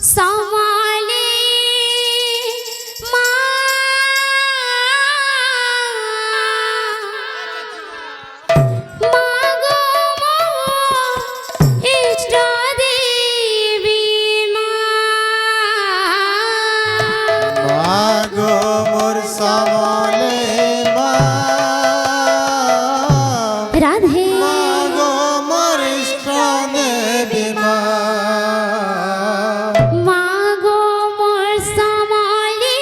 संभाले माँ मागो मोर इष्ट देवी मागो मोर संभाले राधे मागो मोर इष्ट देवी मागो मोर संभाले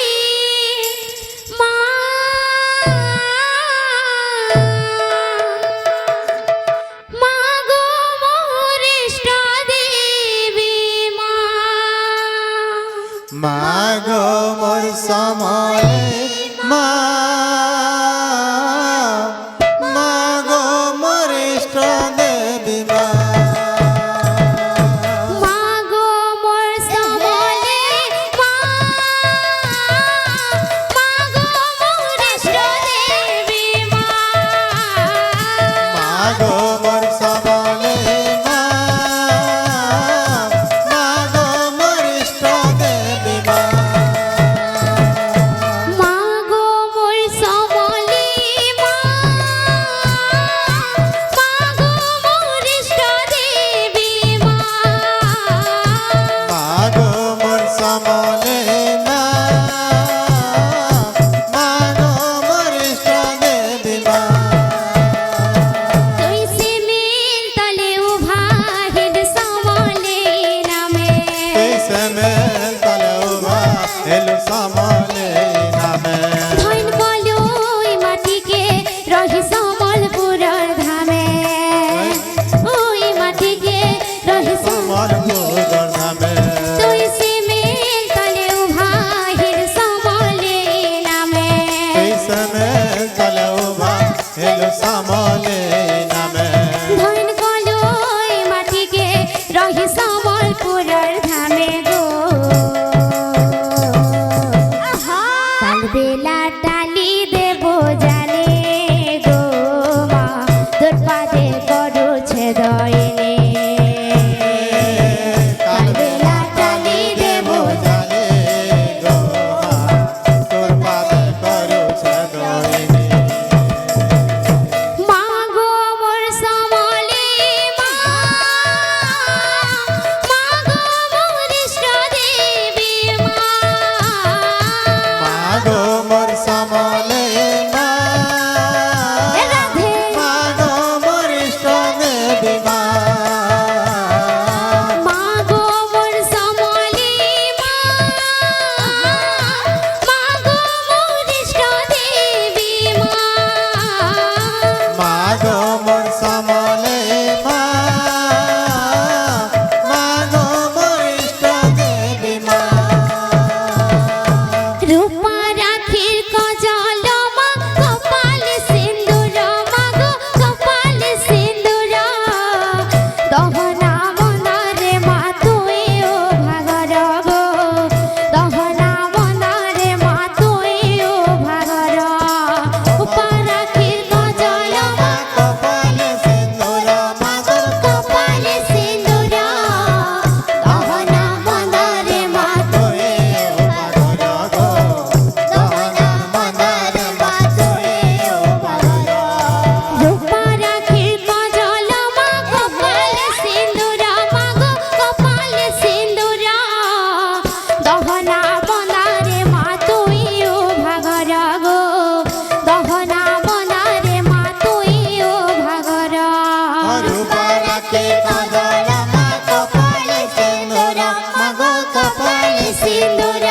मागो मोर इष्ट देवी मागो मोर संभाले मागो मोर इष्ट देवी मागो मोर संभाले मागो मोर इष्ट देवी मागो मोर संभाले मागो मोर इष्ट देवी मागो मोर संभाले मागो मोर इष्ट देवी मागो मोर संभाले मागो मोर इष्ट देवी तुइसे मेल तले उभा हेड संभाले नामे कैसे में तलवा हेलो संभाले नामे धन बोलो ई माटी के रही संबलपुर धामे ओई माटी के रही संभाल मोर नामे तुइसे मेल तले उभा हेड संभाले नामे कैसे में तलवा हेलो संभाले नामे धन बोलो ई माटी के रही संबलपुर धामे गो काल बेला टाली देबो जाने गो मा তোর পাদে করুছে দয়নে কাল বেলা টালি দেবো जाने गो तोर पादे करो छगोइनी मागो मोर संभाले मागो मोर इष्ट देवी मागो मोर संभाले राधे मागो मोर इष्ट देवी मागो मोर संभाले मागो मोर इष्ट देवी मागो मोर संभाले मागो मोर इष्ट देवी रूपा राखिर कजल मा कपाल सिंदूर मागो कपाल सिंदूर दहना मनारे मा तुई ओ भागर गो दहना मनारे मा तुई ओ भागर रूपा राखिर कजल मा कपाल सिंदूर मागो कपाल सिंदूर दहना मनारे मा तोए ओ बागर गो दहना मनार मा तोए ओ बागर रूपा राखिर कजल मा कपाल सिंदूर मागो कपाल सिंदूर दहना बनारे मा तुई ओ भागर गो दहना बनारे मा तुई ओ भागर रूपा राखे कजल मा कपाल सिंदूर मागो कपाल सिंदूर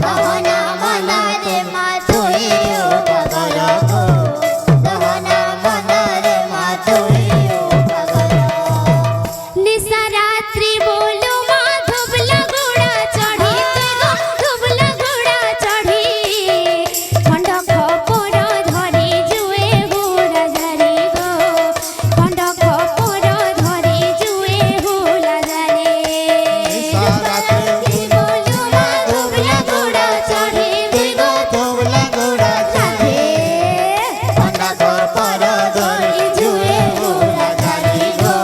दहना मनार मा तोए ओ बागर गो दहना मनार मा तोए ओ बागर निशा रात्रि बोलो मा धुबला घोड़ा चढ़ी गो धुबला घोड़ा चढ़ी खंड खपर धरी जुए घोड़ा झरी गो खंड खपर धरी जुए घोड़ा झरी सारा बोलो मा धुबला घोड़ा चढ़ी गो तोबला गोड़ा राधे खंडा कर पर धरी जुए गोड़ा झारी गो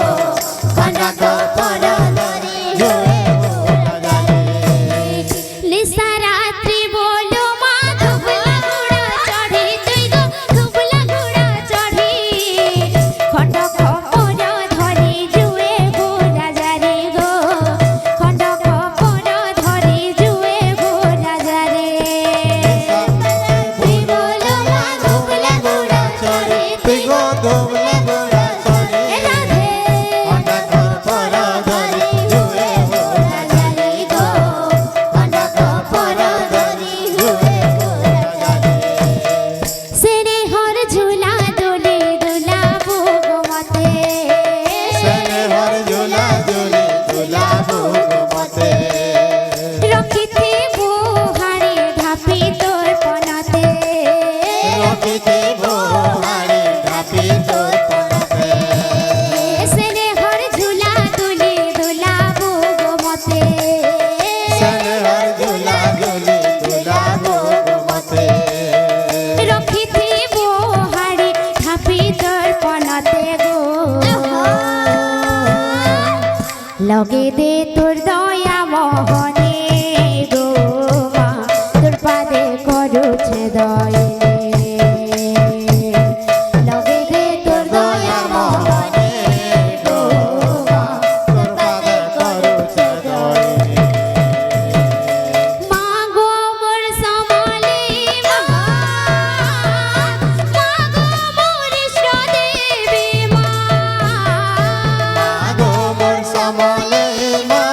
खंडा कर पर धरी লগে দে তোর দয়া মোহনে গো মা তোর পাদে করুছে দয়ে লগে দে তোর দয়া মোহনে গো মা তোর পাদে করুছে দয়ে মা গো মোর সমলে মা গো মোর ইষ্ট দেবী মা মাগো মোর সমলে মা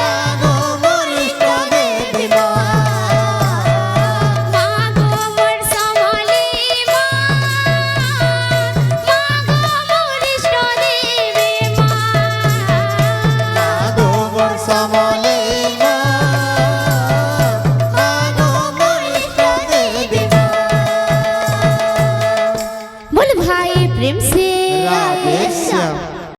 মাগো মোর ইষ্ট দেবী মা মা গো মোর সমলে মা গো মোর ইষ্ট দেবী মা মাগো মোর সমলে মা মাগো মোর ইষ্ট দেবী মা बोल भाई प्रेम से राधेश्याम।